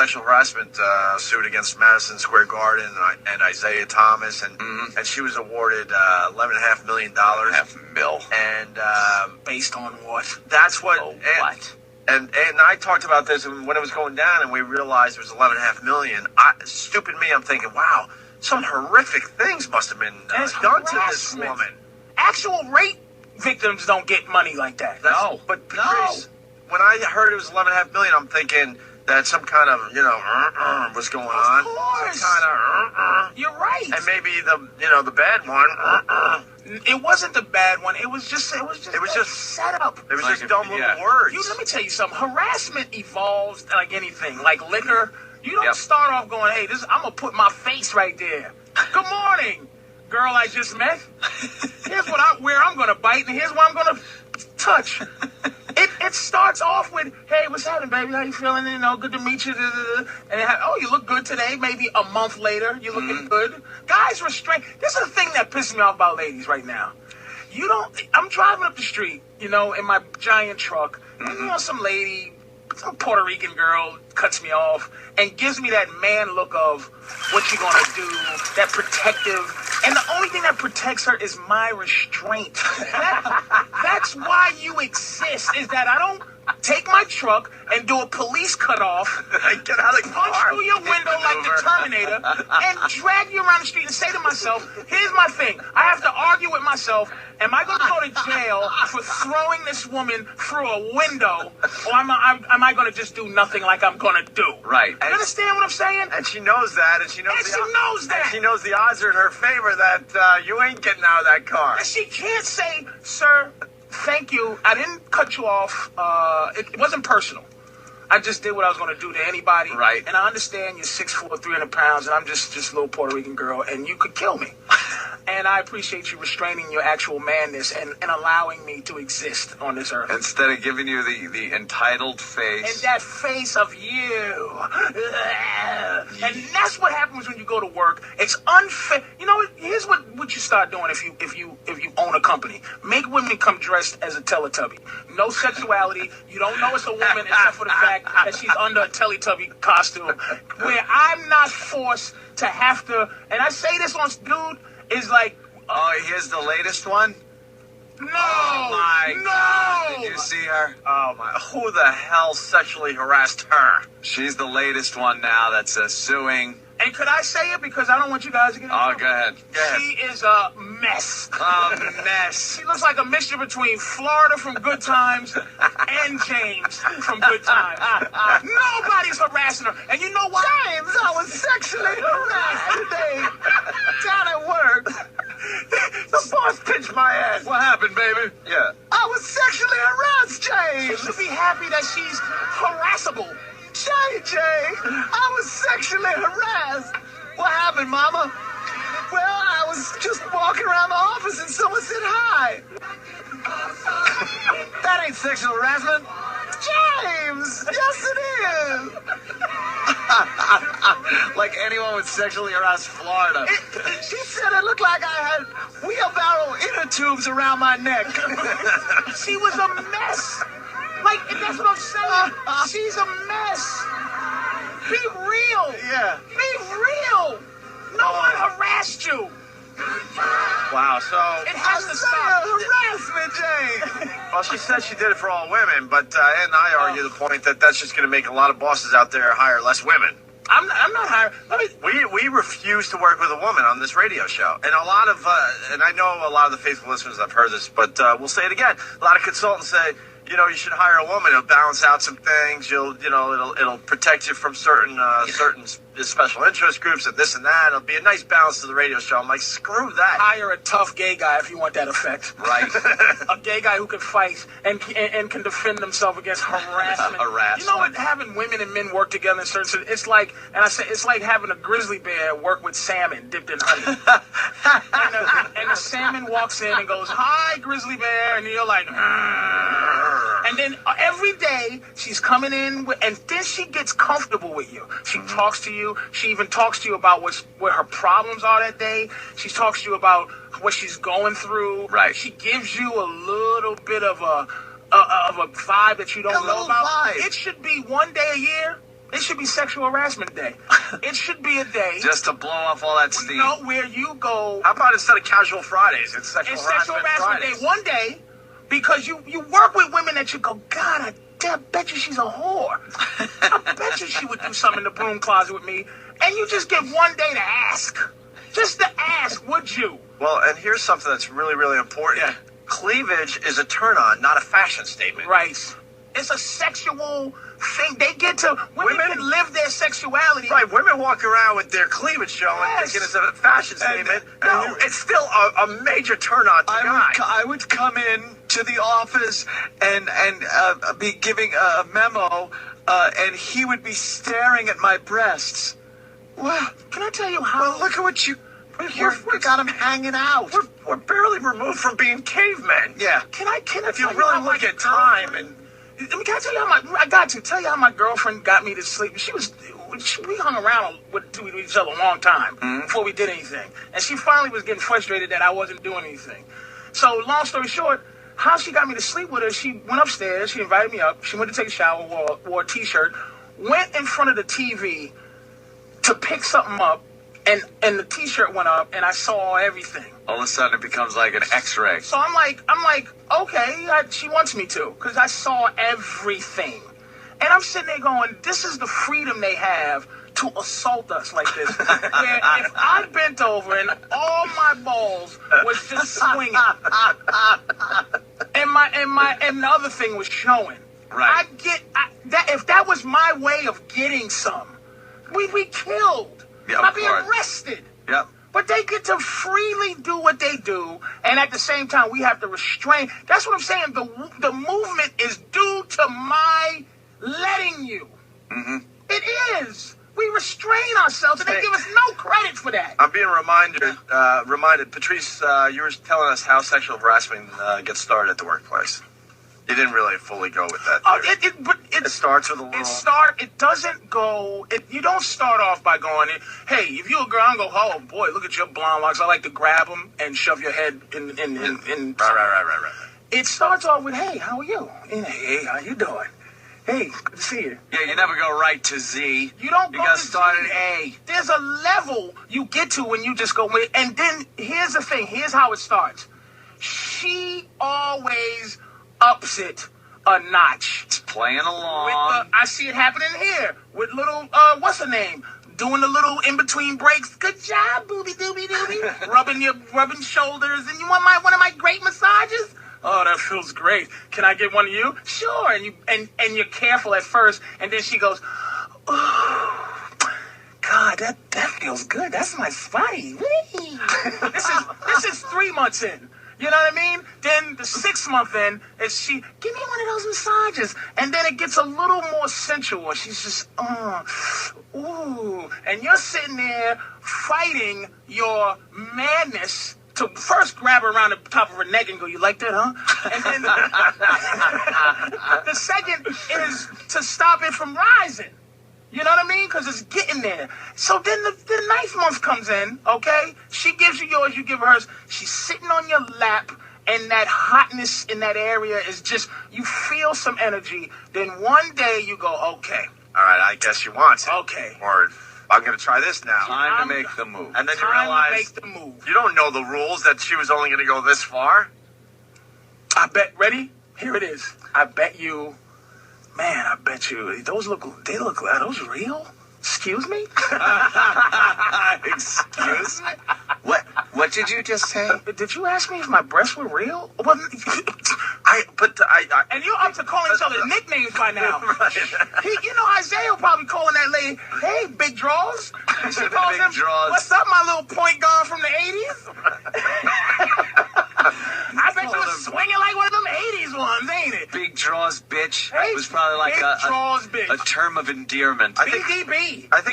sexual harassment suit against Madison Square Garden and Isaiah Thomas, and she was awarded $11.5 million. $11.5 million. And based on what? That's what. Oh, what? And I talked about this when it was going down, and we realized it was $11.5 million. Stupid me, I'm thinking, wow, some horrific things must have been done to this woman. Actual rape victims don't get money like that. But Patrice, when I heard it was $11.5 million, I'm thinking that some kind of was going on. Of course. Some kind of You're right. and maybe the bad one. It wasn't the bad one. It was just setup. It was just dumb little words. Let me tell you something. Harassment evolves like anything. Like liquor. You don't start off going, hey, I'm going to put my face right there. Good morning, girl I just met. Here's where I'm going to bite, and here's where I'm going to touch. It starts off with, hey, what's happening, baby? How you feeling? Good to meet you. And you look good today. Maybe a month later, you're looking good. Guys restrain. This is the thing that pisses me off about ladies right now. I'm driving up the street, in my giant truck, and some lady, some Puerto Rican girl cuts me off and gives me that man look of what you gonna do, that protective, and the only thing that protects her is my restraint. That's why you exist, is that I don't take my truck and do a police cutoff, get out of the car, punch through your window like the Terminator, and drag you around the street and say to myself, here's my thing, I have to argue with myself, am I going to go to jail for throwing this woman through a window, or am I going to just do nothing like I'm going to do? Right. You understand what I'm saying? And she knows that, and she knows that. She knows the odds are in her favor that you ain't getting out of that car. And she can't say, sir, thank you, I didn't cut you off, it wasn't personal. I just did what I was going to do to anybody. Right. And I understand you're 6'4", 300 pounds, and I'm just a little Puerto Rican girl, and you could kill me. And I appreciate you restraining your actual manness and allowing me to exist on this earth. Instead of giving you the entitled face. And that face of you. And that's what happens when you go to work. It's unfair. Here's what you start doing if you own a company. Make women come dressed as a Teletubby. No sexuality. You don't know it's a woman except for the fact that she's under a Teletubby costume. Where I'm not forced to have to, and I say this on dude, is like, here's the latest one. No! Oh my God. Did you see her? Oh my! Who the hell sexually harassed her? She's the latest one now that's suing. And could I say it? Because I don't want you guys to get in trouble. Go ahead. She is a mess. A mess. She looks like a mixture between Florida from Good Times and James from Good Times. Nobody's harassing her. And you know what? James, I was sexually harassed today down at work. The boss pinched my ass. What happened, baby? Yeah. I was sexually harassed, James. She should be happy that she's harassable. JJ, I was sexually harassed. What happened, Mama? Well, I was just walking around the office and someone said hi. That ain't sexual harassment. James, yes it is. Like anyone would sexually harass Florida. She said it looked like I had wheelbarrow inner tubes around my neck. She was a mess. Like, that's what I'm saying. She's a mess. Be real. Yeah. Be real. No one harassed you. Wow, so it has to stop. Harassment, Jane. Well, she said she did it for all women, but Ed and I argue the point that that's just going to make a lot of bosses out there hire less women. I'm not hiring. We refuse to work with a woman on this radio show, and a lot of and I know a lot of the faithful listeners have heard this, but we'll say it again. A lot of consultants say, you should hire a woman. It'll balance out some things. It'll protect you from certain special interest groups and this and that. It'll be a nice balance to the radio show. I'm like, screw that. Hire a tough gay guy if you want that effect. Right. A gay guy who can fight and can defend himself against harassment. You know what? Having women and men work together in certain, it's like, and I say it's like having a grizzly bear work with salmon dipped in honey. and the salmon walks in and goes, "Hi, grizzly bear," and you're like, and then every day she's coming in, and then she gets comfortable with you. She talks to you. She even talks to you about what her problems are that day. She talks to you about what she's going through. Right. She gives you a little bit of a vibe that you don't know about. Vibe. It should be one day a year. It should be Sexual Harassment Day. It should be a day. Just to blow off all that steam. No, where you go. How about instead of Casual Fridays, it's Sexual Harassment Fridays? Day. One day, because you work with women that you go, God, I bet you she's a whore. I bet you she would do something in the broom closet with me. And you just get one day to ask. Just to ask, would you? Well, and here's something that's really, really important. Yeah. Cleavage is a turn-on, not a fashion statement. Right. It's a sexual thing. They get to... Women can live their sexuality. Right, women walk around with their cleavage showing, Yes. thinking it's a fashion statement. no. It's still a major turn-on to guys. I would come in to the office and be giving a memo, and he would be staring at my breasts. Well, can I tell you how... Well, look at what you got him hanging out. We're barely removed from being cavemen. Yeah. Can I If you tell you really how my look at time and... Can I tell you how my girlfriend got me to sleep? We hung around with each other a long time before we did anything. And she finally was getting frustrated that I wasn't doing anything. So long story short, how she got me to sleep with her, she went upstairs, she invited me up, she went to take a shower, wore a t-shirt, went in front of the TV to pick something up, and the t-shirt went up, and I saw everything. All of a sudden, it becomes like an X-ray. So I'm like, okay, she wants me to, because I saw everything. And I'm sitting there going, this is the freedom they have to assault us like this. Where if I bent over and all my balls was just swinging, and the other thing was showing. Right. If that was my way of getting some, we'd be killed. Yeah, of I'd be course. arrested. Yep. But they get to freely do what they do, and at the same time, we have to restrain. That's what I'm saying. The movement is due to my letting you. Mm-hmm. It is. We restrain ourselves, and they give us no credit for that. I'm being reminded, Patrice, you were telling us how sexual harassment gets started at the workplace. You didn't really fully go with that. It starts with a little... It doesn't go... You don't start off by going, hey, if you're a girl, I'm going to go, oh, boy, look at your blonde locks. I like to grab them and shove your head in... Right. It starts off with, hey, how are you? And, hey, how you doing? Hey, good to see you. Yeah, you never go right to Z. You don't go You got to to start Z. at A. There's a level you get to when you just go with... And then, here's the thing. Here's how it starts. She always... ups it a notch. It's playing along. I see it happening here with little, what's her name? Doing the little in-between breaks. Good job, booby dooby dooby. rubbing shoulders. And you want one of my great massages? Oh, that feels great. Can I get one of you? Sure. And you're careful at first, and then she goes, oh, God, that feels good. That's my spotty. This is 3 months in. You know what I mean? Then the 6th month in is she, give me one of those massages. And then it gets a little more sensual. She's just, ooh. And you're sitting there fighting your madness to first grab her around the top of her neck and go, you like that, huh? And then the second is to stop it from rising. You know what I mean? Because it's getting there. So then the 9th month comes in, okay? She gives you yours, you give her hers. She's sitting on your lap, and that hotness in that area is just, you feel some energy. Then one day you go, okay. All right, I guess she wants it. Okay. Or I'm going to try this now. Time to make the move. And then you Time realize to make the move. you don't know the rules that she was only going to go this far. Ready? Here it is. I bet you, are those real? Excuse me? Excuse me? What did you just say? Did you ask me if my breasts were real? And you're up to calling each other nicknames by now. Right. Isaiah will probably calling that lady, hey, big draws. And she calls him, draws. what's up, my little point guard from the 80s? I bet you was swinging like one of them 80s ones, ain't it? Big draws, bitch. Hey, was probably like big draws, bitch. a term of endearment. BDB. I think